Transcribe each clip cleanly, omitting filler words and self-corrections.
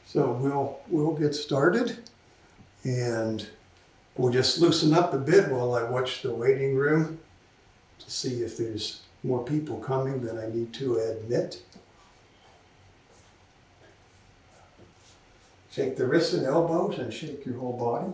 So we'll get started, and we'll just loosen up a bit while I watch the waiting room to see if there's more people coming than I need to admit. Shake the wrists and elbows and shake your whole body.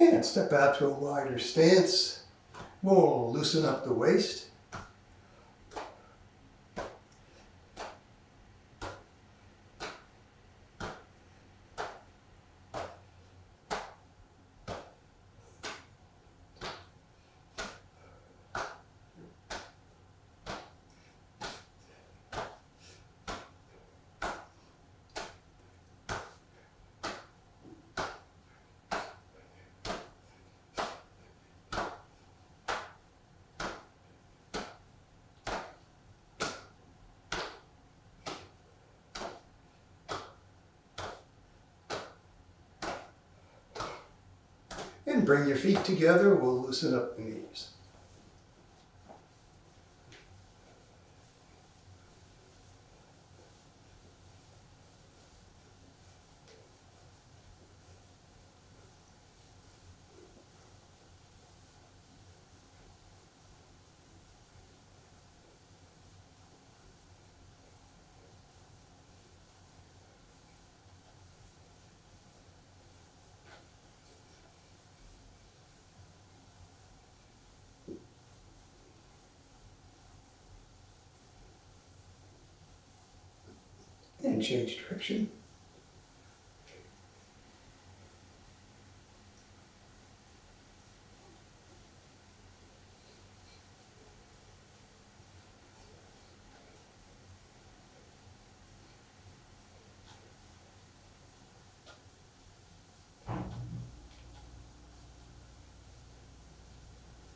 And step out to a wider stance. We'll loosen up the waist. And bring your feet together. We'll loosen up the knees. And change direction.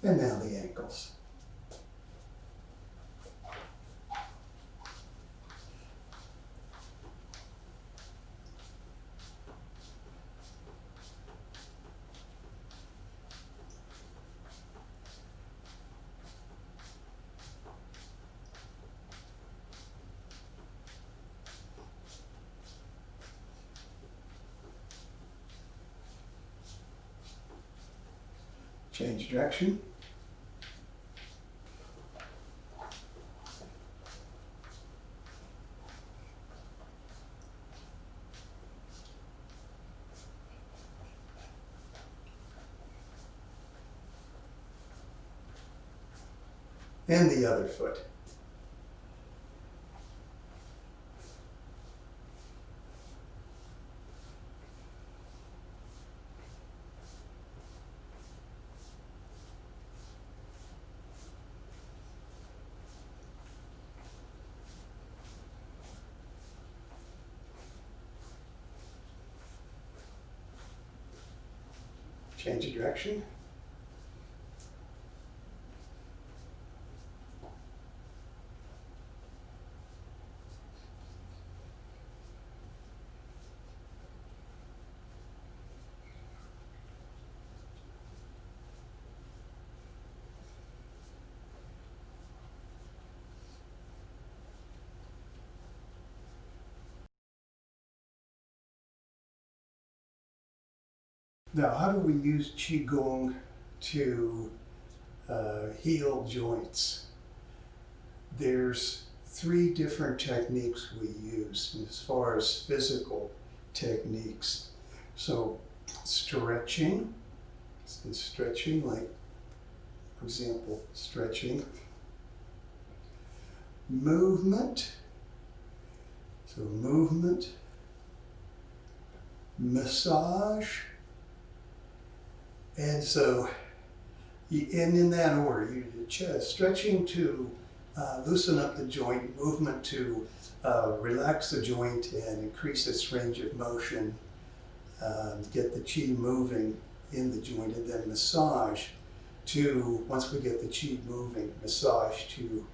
And now the ankles. Change direction. And the other foot. Change of direction. Now, how do we use Qigong to heal joints? there's 3 different techniques we use as far as physical techniques. So stretching, like, for example, stretching. Movement, so movement, massage, and so, and in that order, stretching to loosen up the joint, movement to relax the joint and increase its range of motion, get the chi moving in the joint, and then massage to, once we get the chi moving, massage to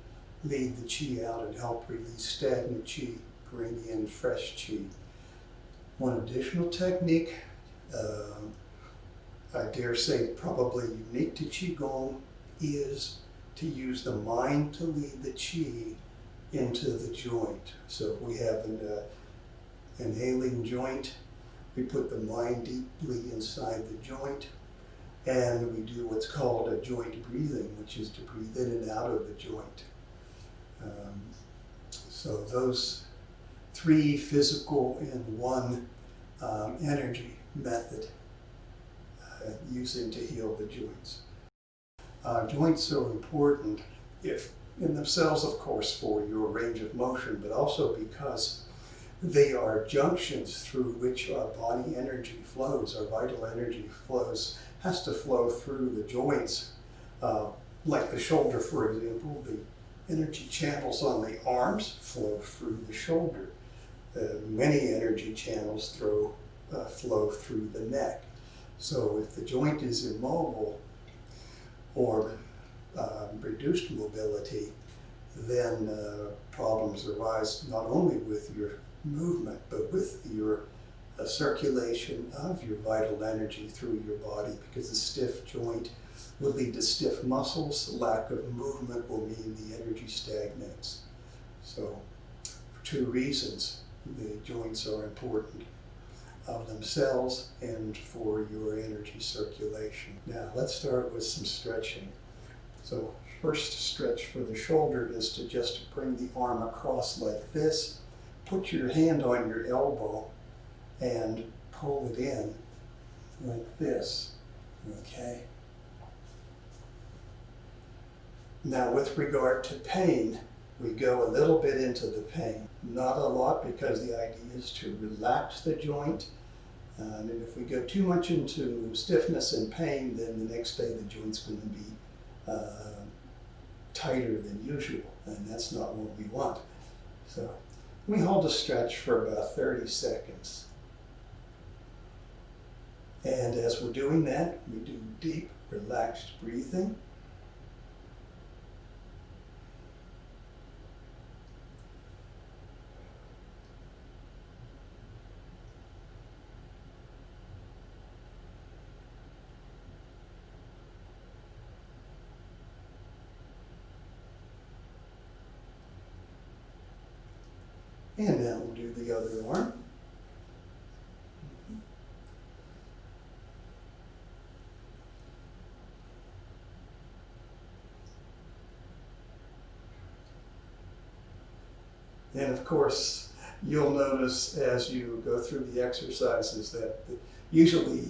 lead the chi out and help release stagnant chi, bring in fresh chi. One additional technique, I dare say probably unique to Qigong, is to use the mind to lead the chi into the joint. So if we have an inhaling joint, we put the mind deeply inside the joint, and we do what's called a joint breathing, which is to breathe in and out of the joint. So those 3 physical and 1 energy method using to heal the joints. Joints are important if in themselves, of course, for your range of motion, but also because they are junctions through which our body energy flows, our vital energy flows, has to flow through the joints. Like the shoulder, for example, the energy channels on the arms flow through the shoulder. Many energy channels flow through the neck. So if the joint is immobile or reduced mobility, then problems arise not only with your movement, but with your circulation of your vital energy through your body, because a stiff joint will lead to stiff muscles. Lack of movement will mean the energy stagnates. So for 2 reasons, the joints are important of themselves and for your energy circulation. Now let's start with some stretching. So first stretch for the shoulder is to just bring the arm across like this. Put your hand on your elbow and pull it in like this, okay? Now with regard to pain, we go a little bit into the pain. Not a lot, because the idea is to relax the joint. And if we go too much into stiffness and pain, then the next day the joint's going to be tighter than usual, and that's not what we want. So we hold a stretch for about 30 seconds. And as we're doing that, we do deep, relaxed breathing. And now we'll do the other arm. And of course, you'll notice as you go through the exercises that usually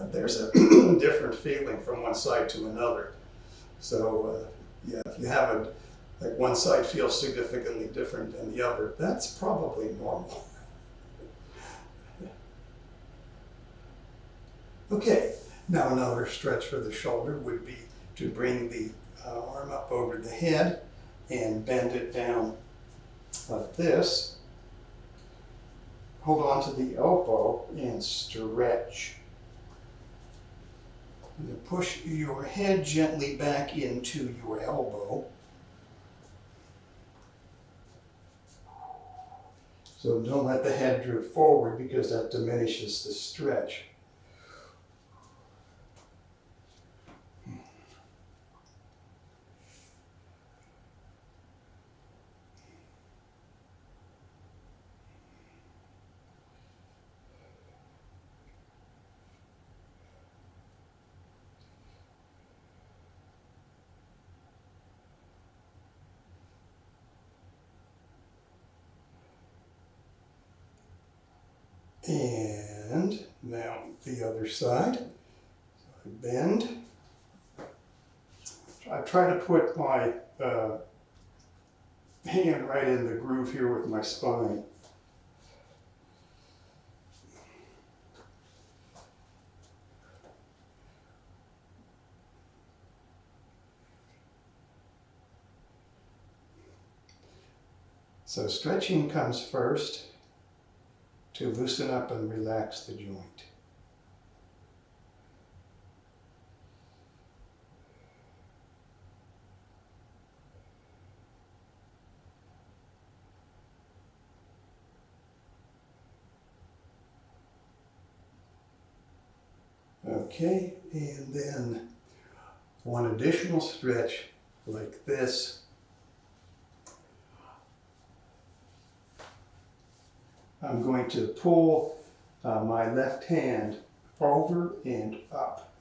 there's a different feeling from one side to another. So yeah, if you have a like one side feels significantly different than the other, that's probably normal. Okay, now another stretch for the shoulder would be to bring the arm up over the head and bend it down like this. Hold on to the elbow and stretch. And push your head gently back into your elbow. So don't let the head droop forward, because that diminishes the stretch. And now the other side. I bend. I try to put my hand right in the groove here with my spine. So stretching comes first to loosen up and relax the joint. Okay, and then one additional stretch like this. I'm going to pull my left hand over and up.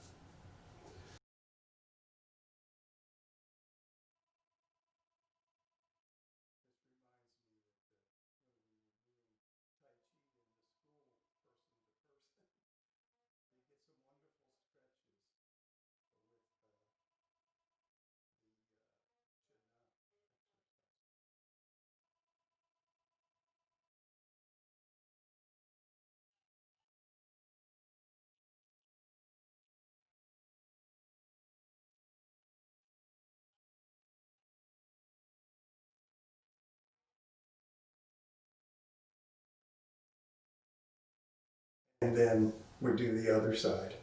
And then we do the other side.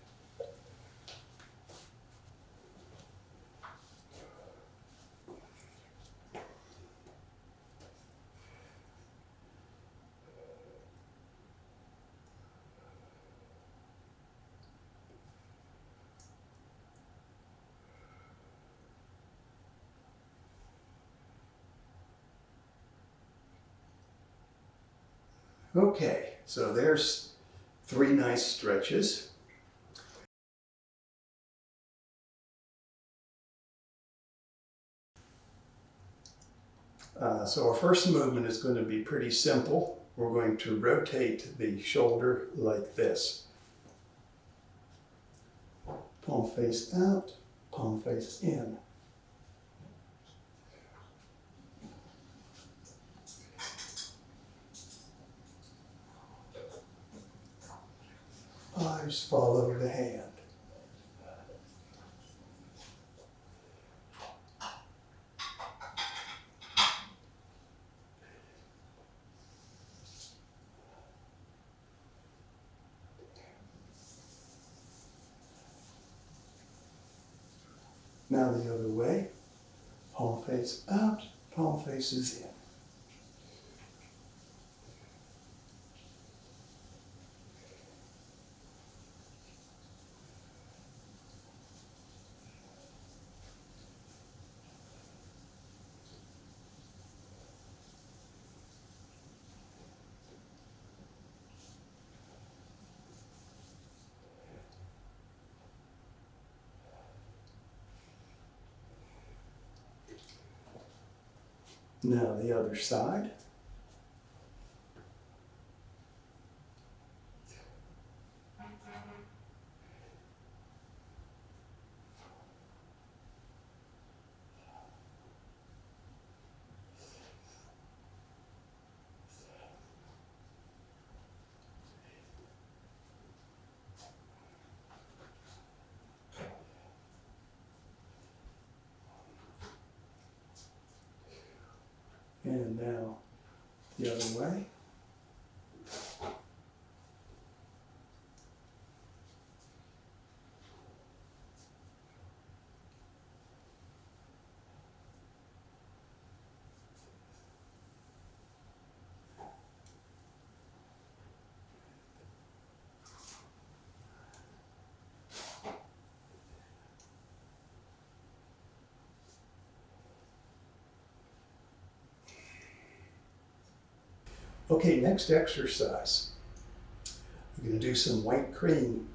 Okay, so there's 3 nice stretches. So our first movement is going to be pretty simple. We're going to rotate the shoulder like this. Palm face out, palm face in. Eyes follow the hand. Now the other way. Palm face out, palm faces in. Now the other side. And now the other way. Okay, next exercise. We're going to do some white crane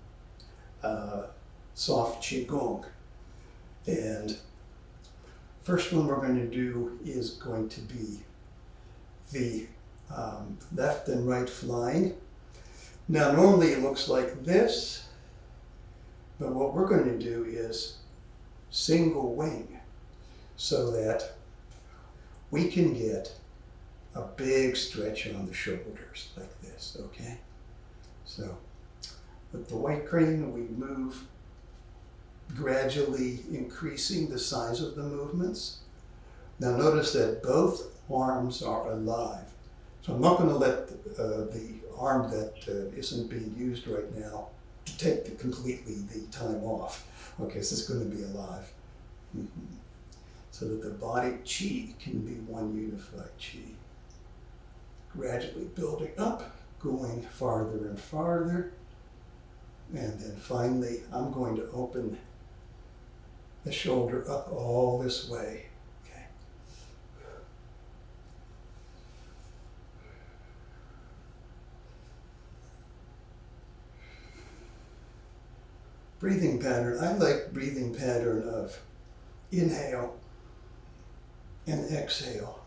soft Qigong. And first one we're going to do is going to be the left and right flying. Now normally it looks like this, but what we're going to do is single wing so that we can get a big stretch on the shoulders like this, okay? So with the white crane, we move, gradually increasing the size of the movements. Now notice that both arms are alive. So I'm not going to let the arm that isn't being used right now take completely the time off. Okay, so it's going to be alive. So that the body chi can be one unified chi. Gradually building up, going farther and farther. And then finally, I'm going to open the shoulder up all this way. Okay. Breathing pattern. I like breathing pattern of inhale and exhale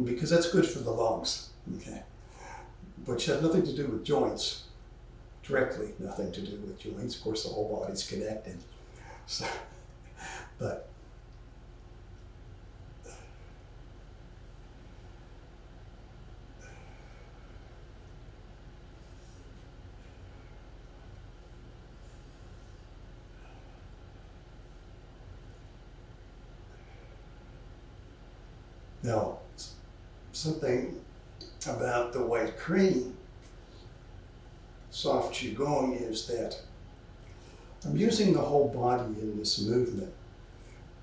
because that's good for the lungs. Okay. Which has nothing to do with joints. Directly nothing to do with joints. Of course, the whole body's connected. So, but now, something about the white crane soft Qigong is that I'm using the whole body in this movement,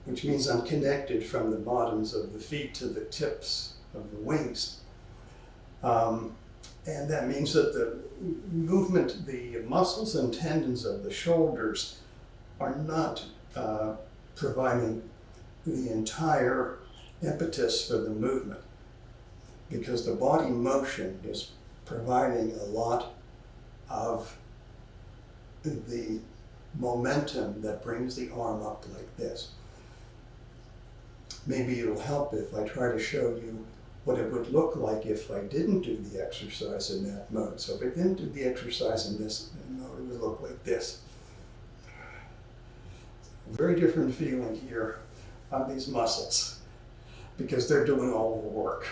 which means I'm connected from the bottoms of the feet to the tips of the wings. And that means that the movement, the muscles and tendons of the shoulders are not providing the entire impetus for the movement, because the body motion is providing a lot of the momentum that brings the arm up like this. Maybe it'll help if I try to show you what it would look like if I didn't do the exercise in that mode. So if I didn't do the exercise in this mode, it would look like this. A very different feeling here on these muscles because they're doing all the work.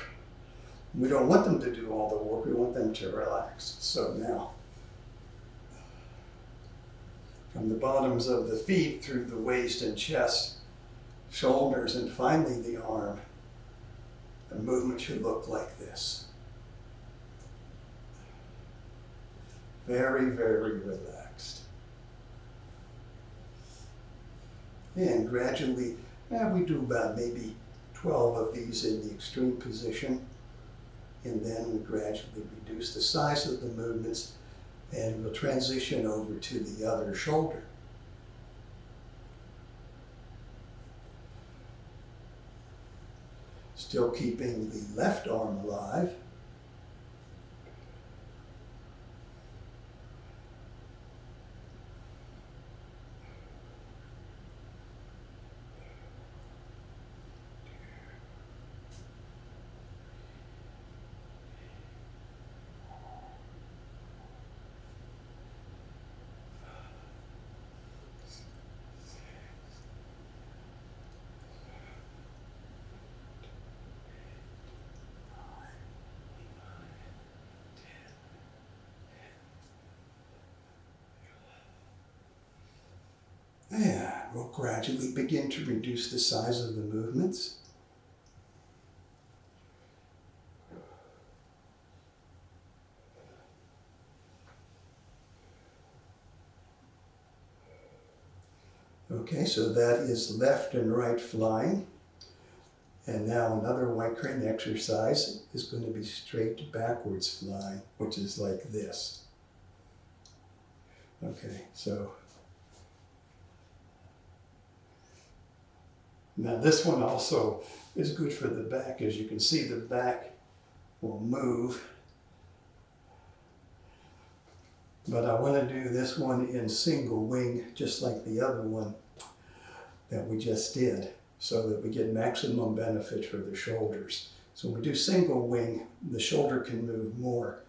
We don't want them to do all the work, we want them to relax. So now, from the bottoms of the feet through the waist and chest, shoulders, and finally the arm, the movement should look like this. Very, very relaxed. And gradually, we do about maybe 12 of these in the extreme position. And then we gradually reduce the size of the movements and we'll transition over to the other shoulder. Still keeping the left arm alive. And we'll gradually begin to reduce the size of the movements. Okay, so that is left and right flying. And now another white crane exercise is going to be straight backwards flying, which is like this. Okay, so now this one also is good for the back. As you can see, the back will move. But I want to do this one in single wing, just like the other one that we just did, so that we get maximum benefit for the shoulders. So when we do single wing, the shoulder can move more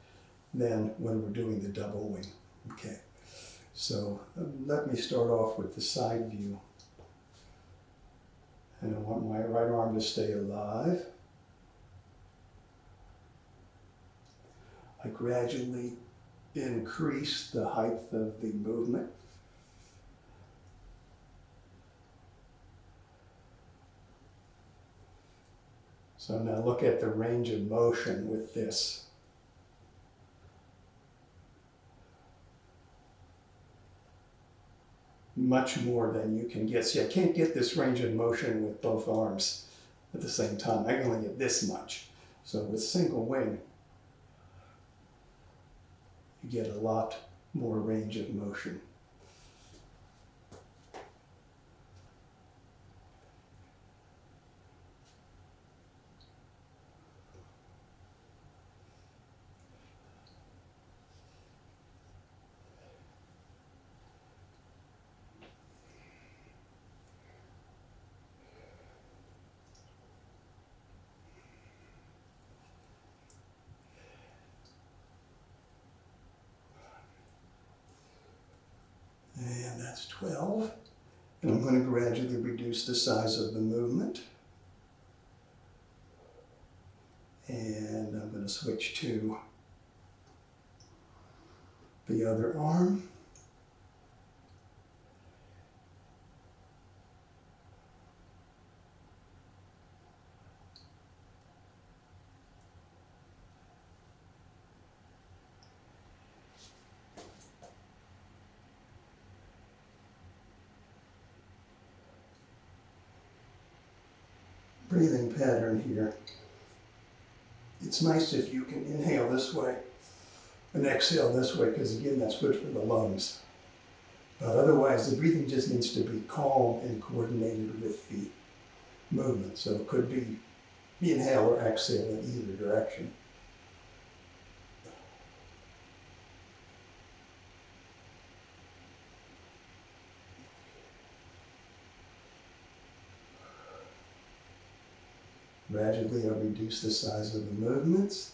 than when we're doing the double wing. Okay, so let me start off with the side view. And I want my right arm to stay alive. I gradually increase the height of the movement. So now look at the range of motion with this. Much more than you can get. See, I can't get this range of motion with both arms at the same time. I can only get this much. So with single wing, you get a lot more range of motion. And that's 12. And I'm going to gradually reduce the size of the movement. And I'm going to switch to the other arm. Breathing pattern here. It's nice if you can inhale this way and exhale this way, because again, that's good for the lungs. But otherwise, the breathing just needs to be calm and coordinated with the movement. So it could be inhale or exhale in either direction. Gradually, I'll reduce the size of the movements.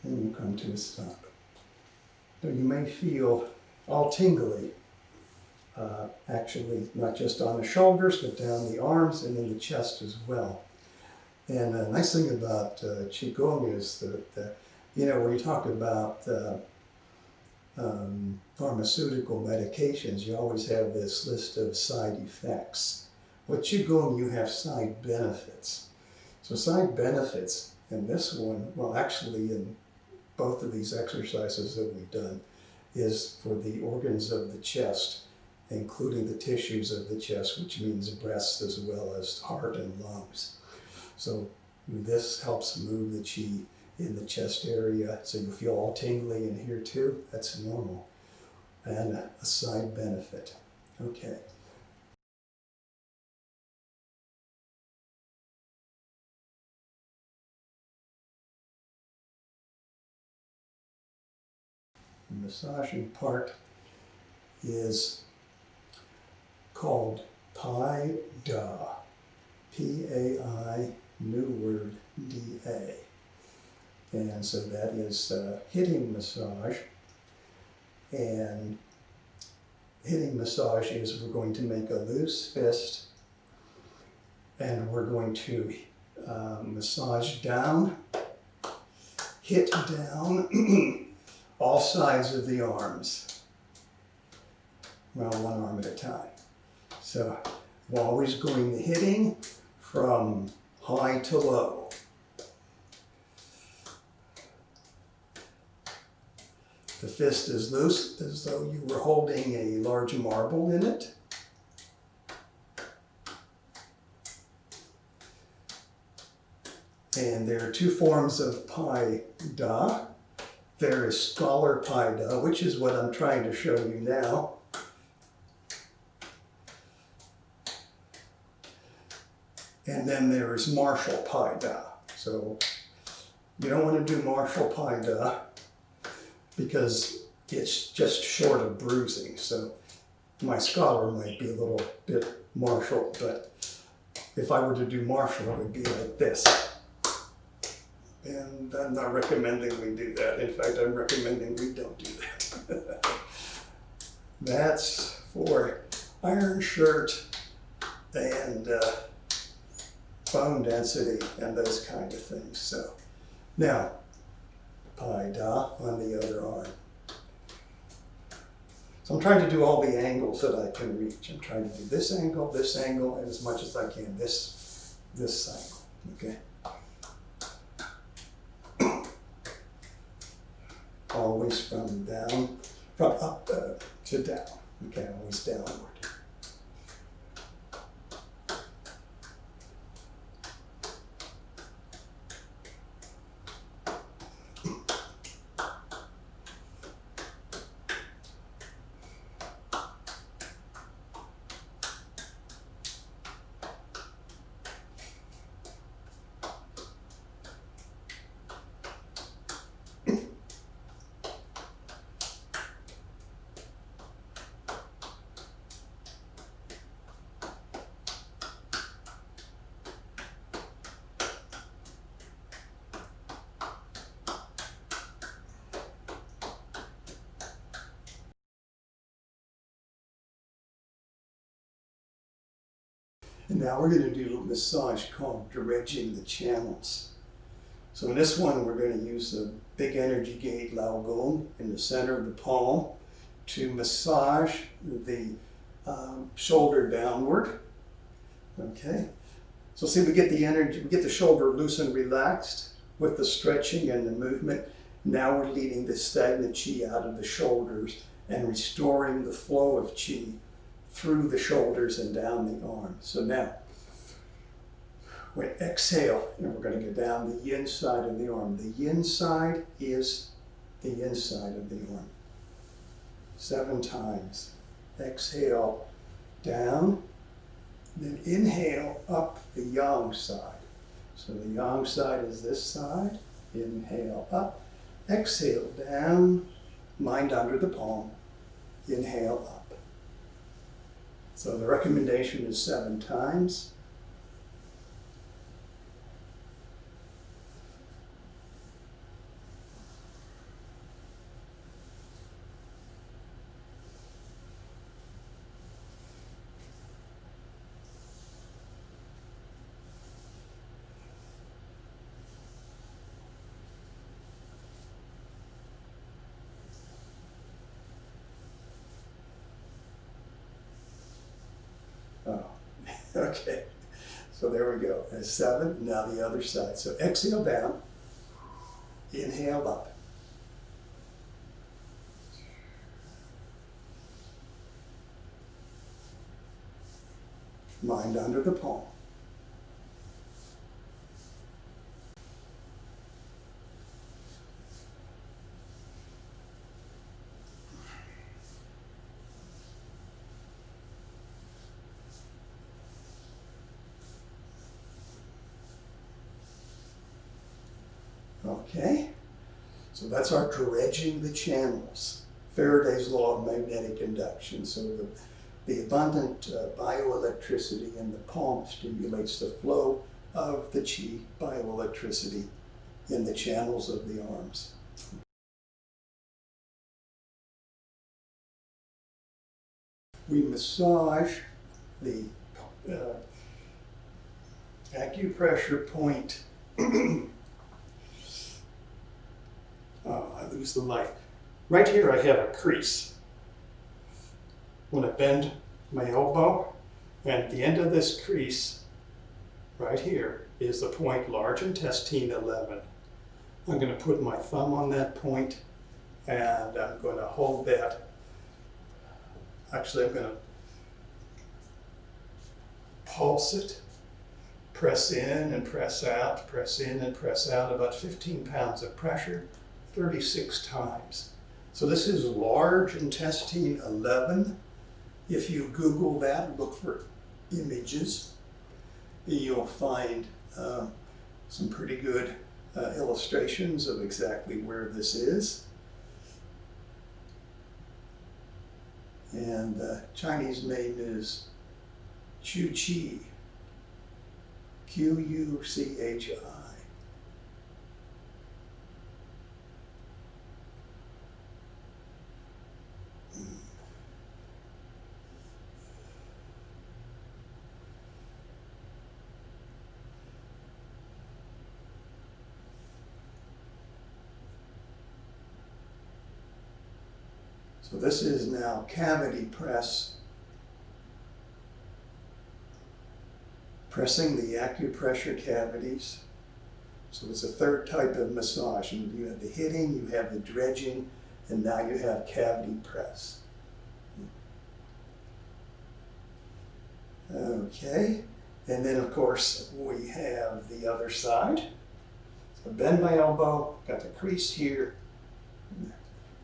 And we'll come to a stop. So you may feel all tingly, actually, not just on the shoulders, but down the arms and in the chest as well. And a nice thing about Qigong is that, when you talk about pharmaceutical medications, you always have this list of side effects. With Qigong, you have side benefits. So side benefits in this one, well, actually in both of these exercises that we've done, is for the organs of the chest, including the tissues of the chest, which means breast as well as heart and lungs. So this helps move the qi in the chest area, so you feel all tingly in here too. That's normal. And a side benefit. Okay. The massaging part is called Pai Da. P-A-I, new word, D-A. And so that is hitting massage. And hitting massage is we're going to make a loose fist and we're going to massage down, hit down all sides of the arms. Well, one arm at a time. So we're always going the hitting from high to low. The fist is loose, as though you were holding a large marble in it. And there are two forms of Pai Da. There is Scholar Pai Da, which is what I'm trying to show you now. And then there is Martial Pai Da. So you don't want to do Martial Pai Da, because it's just short of bruising. So my scholar might be a little bit martial, but If I were to do martial, it would be like this. And I'm not recommending we do that. In fact, I'm recommending we don't do that. That's for iron shirt and bone density and those kind of things. So now, Pai Da on the other arm. So I'm trying to do all the angles that I can reach. I'm trying to do this angle, and as much as I can this angle. Okay. Always from up to down. Okay, always downward. And now we're going to do a massage called dredging the channels. So in this one, we're going to use the big energy gate Lao Gong in the center of the palm to massage the shoulder downward. Okay. So see, we get the energy, we get the shoulder loose and relaxed with the stretching and the movement. Now we're leading the stagnant qi out of the shoulders and restoring the flow of qi through the shoulders and down the arm. So now, we exhale, and we're going to go down the yin side of the arm. The yin side is the inside of the arm. 7 times. Exhale, down, then inhale up the yang side. So the yang side is this side. Inhale up, exhale down, mind under the palm, inhale up. So the recommendation is 7 times. Oh, okay. So there we go. That's 7. Now the other side. So exhale down, inhale up. Mind under the palm. Okay, so that's our dredging the channels. Faraday's law of magnetic induction. So the abundant bioelectricity in the palm stimulates the flow of the qi bioelectricity in the channels of the arms. We massage the acupressure point. Oh, I lose the light. Right here I have a crease. When I bend my elbow, and at the end of this crease, right here, is the point large intestine 11. I'm going to put my thumb on that point, and I'm going to hold that. Actually, I'm going to pulse it, press in and press out, press in and press out, about 15 pounds of pressure, 36 times. So this is large intestine 11. If you Google that, look for images, you'll find some pretty good illustrations of exactly where this is. And the Chinese name is Chu Chi. Quchi. So this is now cavity press, pressing the acupressure cavities. So it's a third type of massage. You have the hitting, you have the dredging, and now you have cavity press. Okay, and then of course we have the other side. So bend my elbow, got the crease here.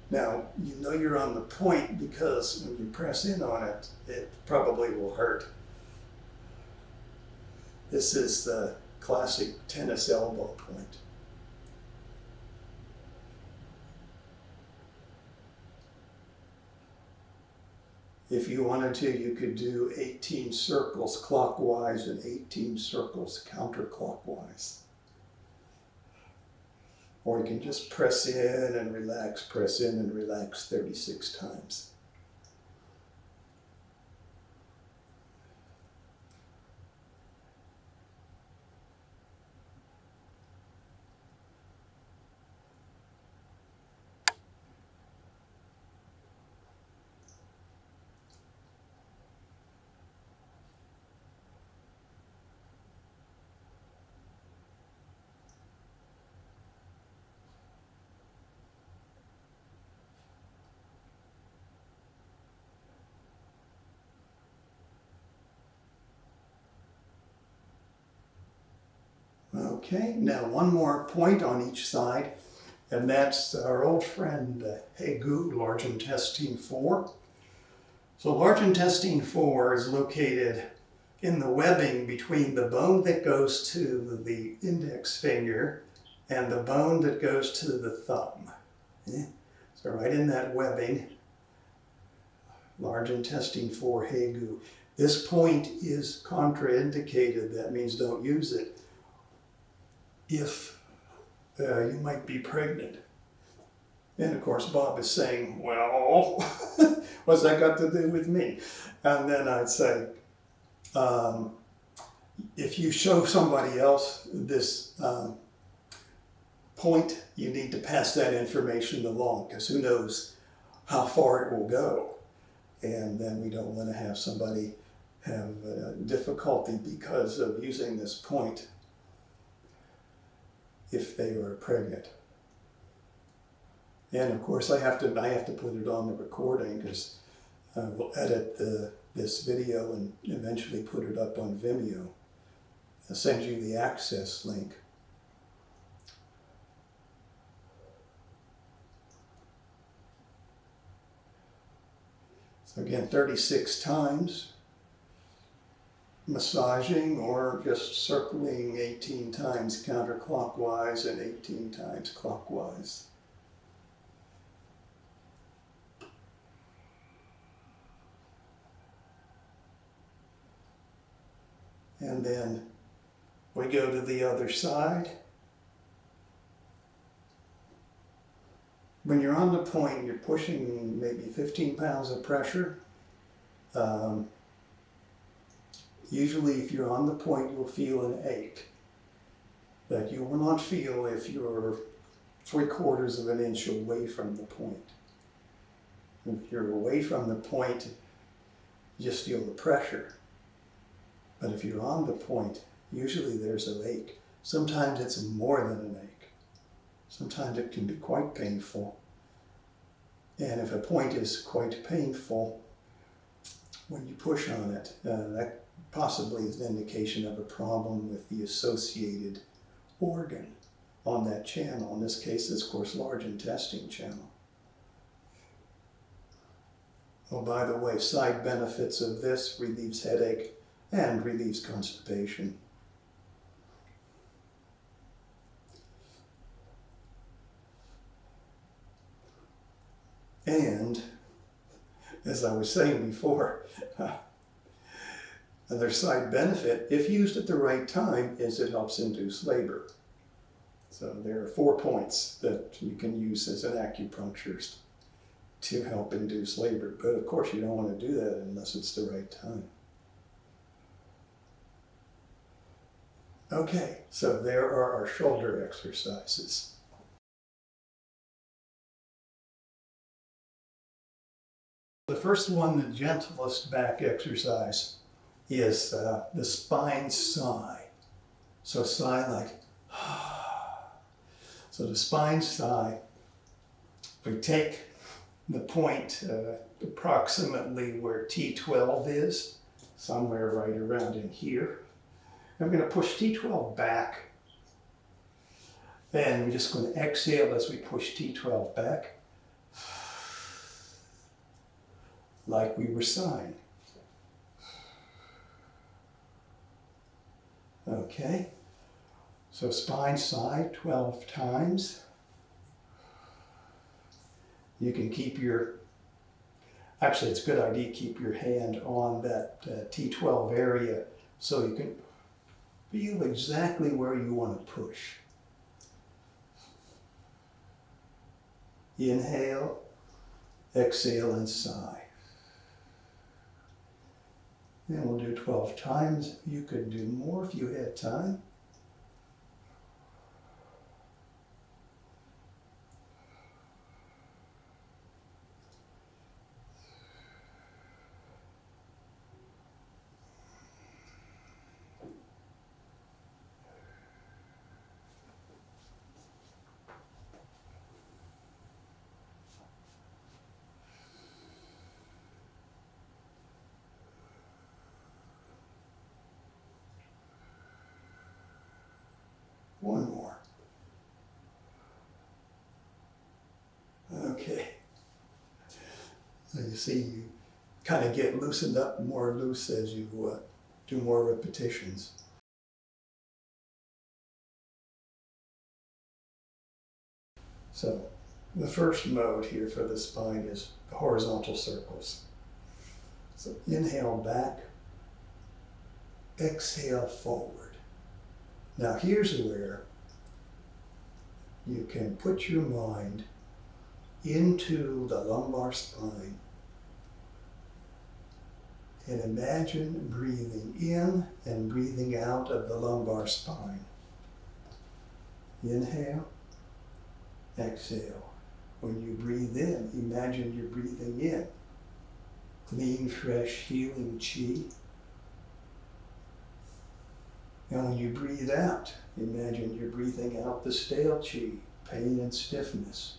Now, you know you're on the point because when you press in on it, it probably will hurt. This is the classic tennis elbow point. If you wanted to, you could do 18 circles clockwise and 18 circles counterclockwise. Or you can just press in and relax 36 times. Okay, now one more point on each side, and that's our old friend Hegu, large intestine 4. So large intestine 4 is located in the webbing between the bone that goes to the index finger and the bone that goes to the thumb. So right in that webbing, large intestine 4 Hegu. This point is contraindicated, that means don't use it if you might be pregnant. And of course Bob is saying, well, what's that got to do with me? And then I'd say, if you show somebody else this point, you need to pass that information along, because who knows how far it will go. And then we don't want to have somebody have difficulty because of using this point if they are pregnant. And of course I have to put it on the recording, because we'll edit this video and eventually put it up on Vimeo. I'll send you the access link. So again, 36 times massaging, or just circling 18 times counterclockwise and 18 times clockwise. And then we go to the other side. When you're on the point, you're pushing maybe 15 pounds of pressure. Usually if you're on the point, you'll feel an ache that you will not feel if you're 3/4 of an inch away from the point. If you're away from the point, you just feel the pressure. But if you're on the point, usually there's an ache. Sometimes it's more than an ache. Sometimes it can be quite painful. And if a point is quite painful, when you push on it, that possibly is an indication of a problem with the associated organ on that channel. In this case, it's of course large intestine channel. Oh, by the way, side benefits of this: relieves headache and relieves constipation. And as I was saying before, Another side benefit, if used at the right time, is it helps induce labor. So there are 4 points that you can use as an acupuncturist to help induce labor. But of course you don't want to do that unless it's the right time. Okay, so there are our shoulder exercises. The first one, the gentlest back exercise, is the spine sigh. So sigh like, so the spine sigh, we take the point approximately where T12 is, somewhere right around in here. I'm going to push T12 back. Then we're just going to exhale as we push T12 back, like we were sighing. Okay, so spine sigh 12 times. You can keep actually it's a good idea to keep your hand on that T12 area so you can feel exactly where you want to push. Inhale, exhale, and sigh. Then we'll do 12 times. You could do more if you had time. One more. Okay. So you see, you kind of get loosened up, more loose as you do more repetitions. So the first mode here for the spine is the horizontal circles. So inhale back, exhale forward. Now here's where you can put your mind into the lumbar spine and imagine breathing in and breathing out of the lumbar spine. Inhale, exhale. When you breathe in, imagine you're breathing in clean, fresh, healing chi. And when you breathe out, imagine you're breathing out the stale chi, pain and stiffness.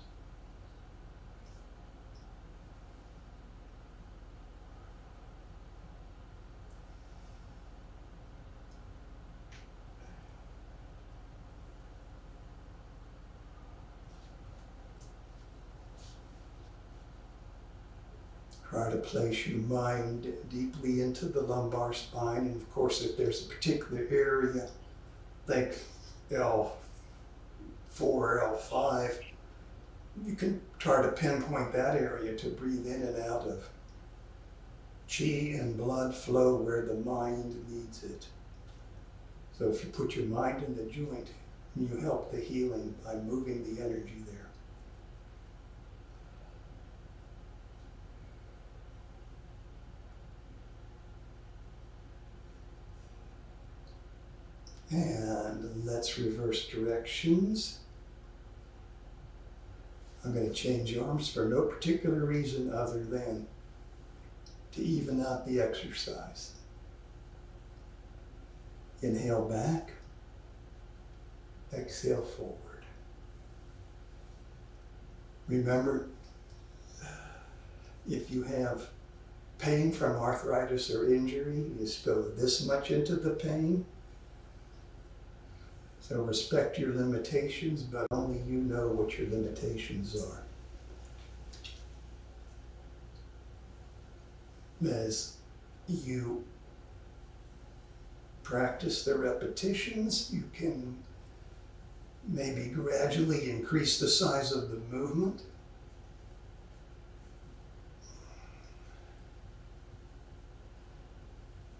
Try to place your mind deeply into the lumbar spine, and of course if there's a particular area, think L4, L5, you can try to pinpoint that area to breathe in and out of chi and blood flow where the mind needs it. So if you put your mind in the joint, you help the healing by moving the energy there. And let's reverse directions. I'm going to change arms for no particular reason other than to even out the exercise. Inhale back, exhale forward. Remember, if you have pain from arthritis or injury, you just go this much into the pain. So respect your limitations, but only you know what your limitations are. As you practice the repetitions, you can maybe gradually increase the size of the movement.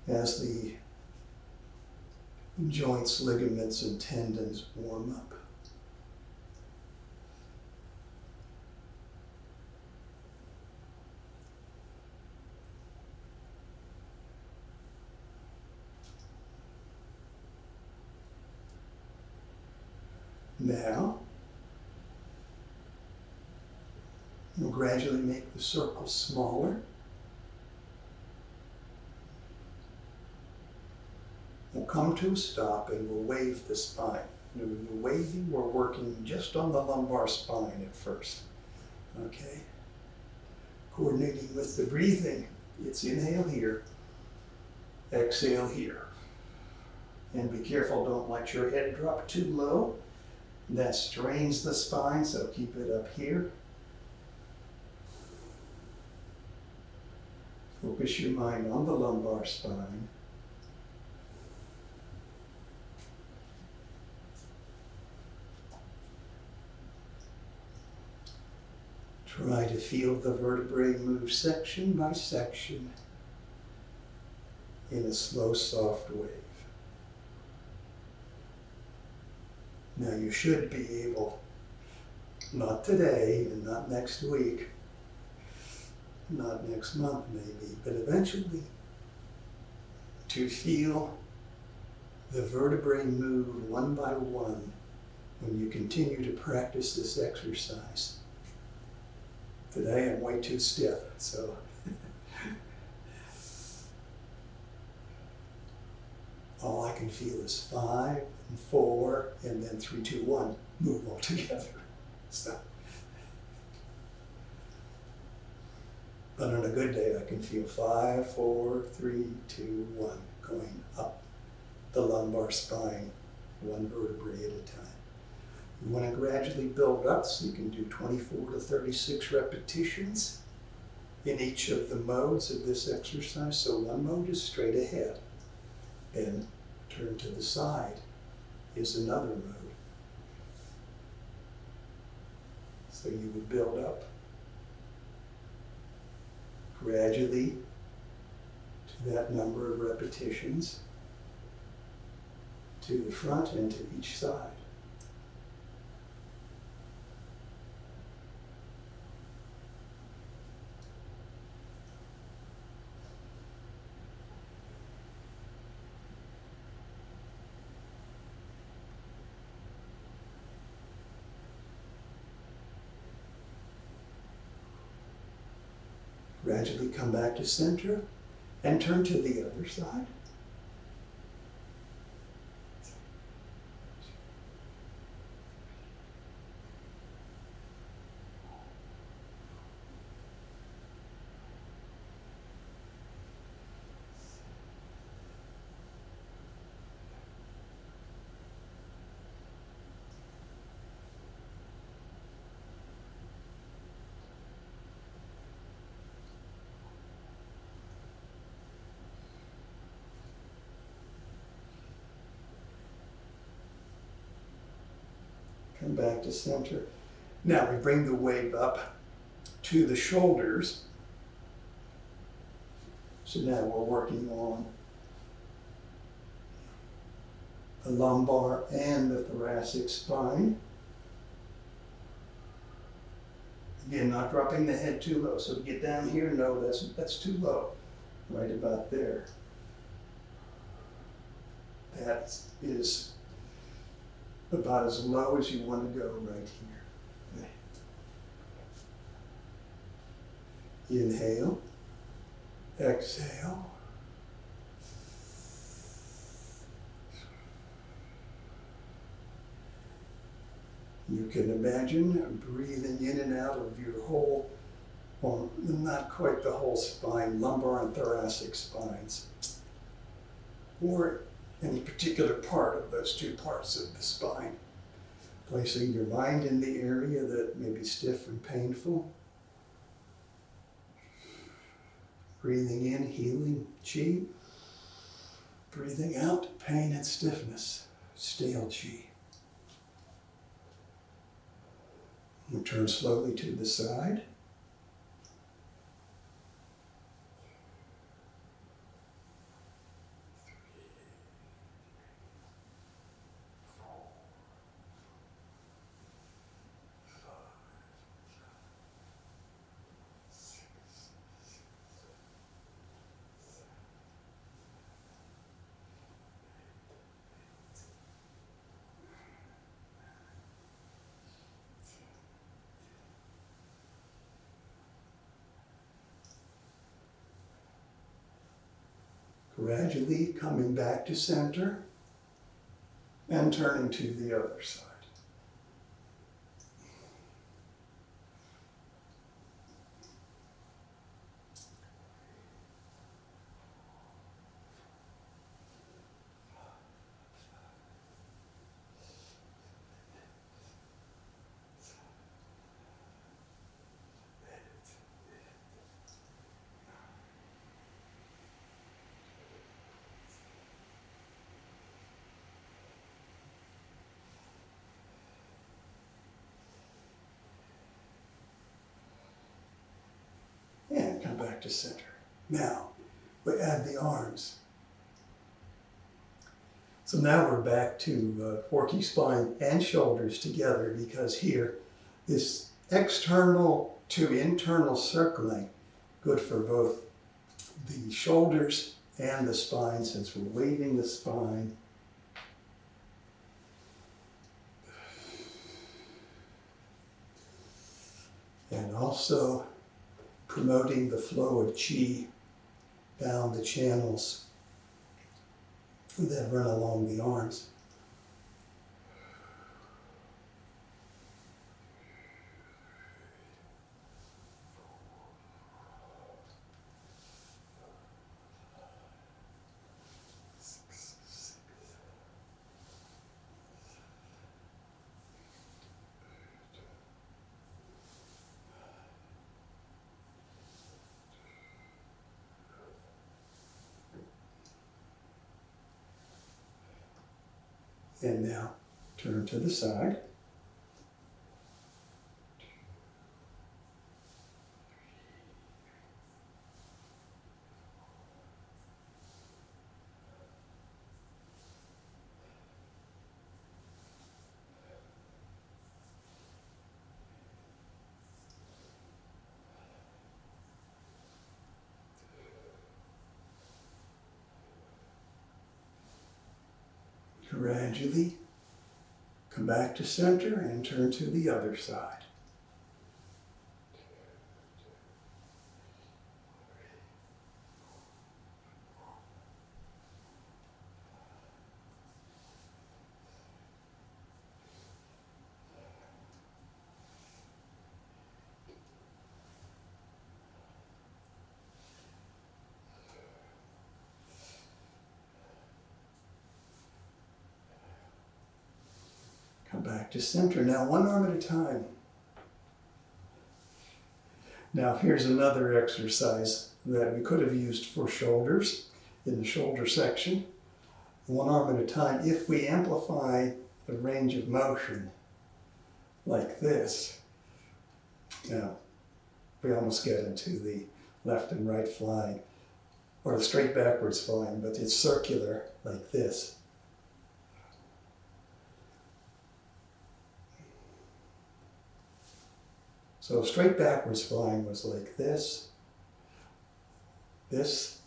as the joints, ligaments, and tendons warm up. Now, we'll gradually make the circle smaller. We'll come to a stop and we'll wave the spine. When we're waving, we're working just on the lumbar spine at first. Okay? Coordinating with the breathing. It's inhale here, exhale here. And be careful, don't let your head drop too low. That strains the spine, so keep it up here. Focus your mind on the lumbar spine. Try to feel the vertebrae move section by section in a slow, soft wave. Now you should be able, not today and not next week, not next month maybe, but eventually to feel the vertebrae move one by one when you continue to practice this exercise. Today I'm way too stiff, so all I can feel is 5 and 4 and then 3, 2, 1, move all together. So, but on a good day I can feel 5, 4, 3, 2, 1 going up the lumbar spine, one vertebrae at a time. You want to gradually build up, so you can do 24 to 36 repetitions in each of the modes of this exercise. So one mode is straight ahead, then turn to the side is another mode. So you would build up gradually to that number of repetitions, to the front and to each side. Gradually come back to center and turn to the other side. Come back to center. Now we bring the wave up to the shoulders. So now we're working on the lumbar and the thoracic spine. Again, not dropping the head too low. So to get down here, no, that's too low. Right about there. That is about as low as you want to go right here. Okay. Inhale, exhale. You can imagine breathing in and out of your whole, well, not quite the whole spine, lumbar and thoracic spines, or any particular part of those two parts of the spine. Placing your mind in the area that may be stiff and painful. Breathing in, healing chi. Breathing out, pain and stiffness, stale chi. We turn slowly to the side. Gradually coming back to center and turning to the other side. And come back to center. Now, we add the arms. So now we're back to porky spine and shoulders together, because here, this external to internal circling, good for both the shoulders and the spine, since we're waving the spine. And also promoting the flow of qi down the channels that run along the arms. And now turn to the side. Gradually come back to center and turn to the other side. Come back to center. Now, one arm at a time. Now, here's another exercise that we could have used for shoulders in the shoulder section. One arm at a time. If we amplify the range of motion like this, now we almost get into the left and right flying, or the straight backwards flying, but it's circular like this. So straight backwards flying was like this. This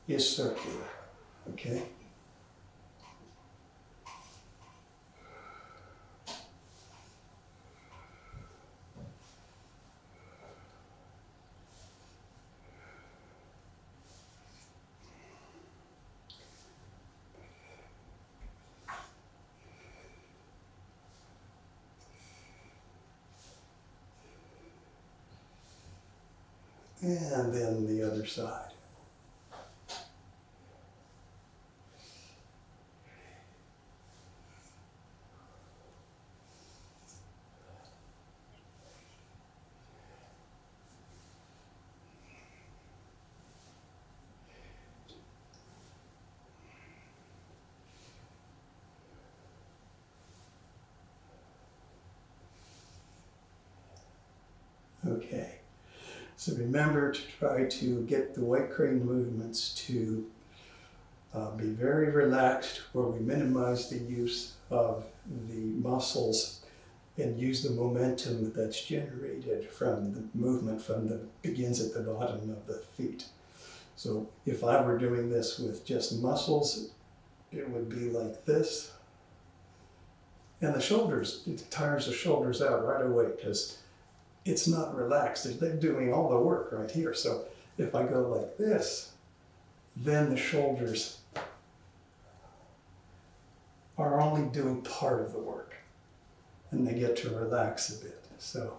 is circular, okay? And then the other side. Okay. So remember to try to get the white crane movements to be very relaxed, where we minimize the use of the muscles and use the momentum that's generated from the movement begins at the bottom of the feet. So if I were doing this with just muscles, it would be like this. And the shoulders, it tires the shoulders out right away because it's not relaxed. They're doing all the work right here. So if I go like this, then the shoulders are only doing part of the work and they get to relax a bit. So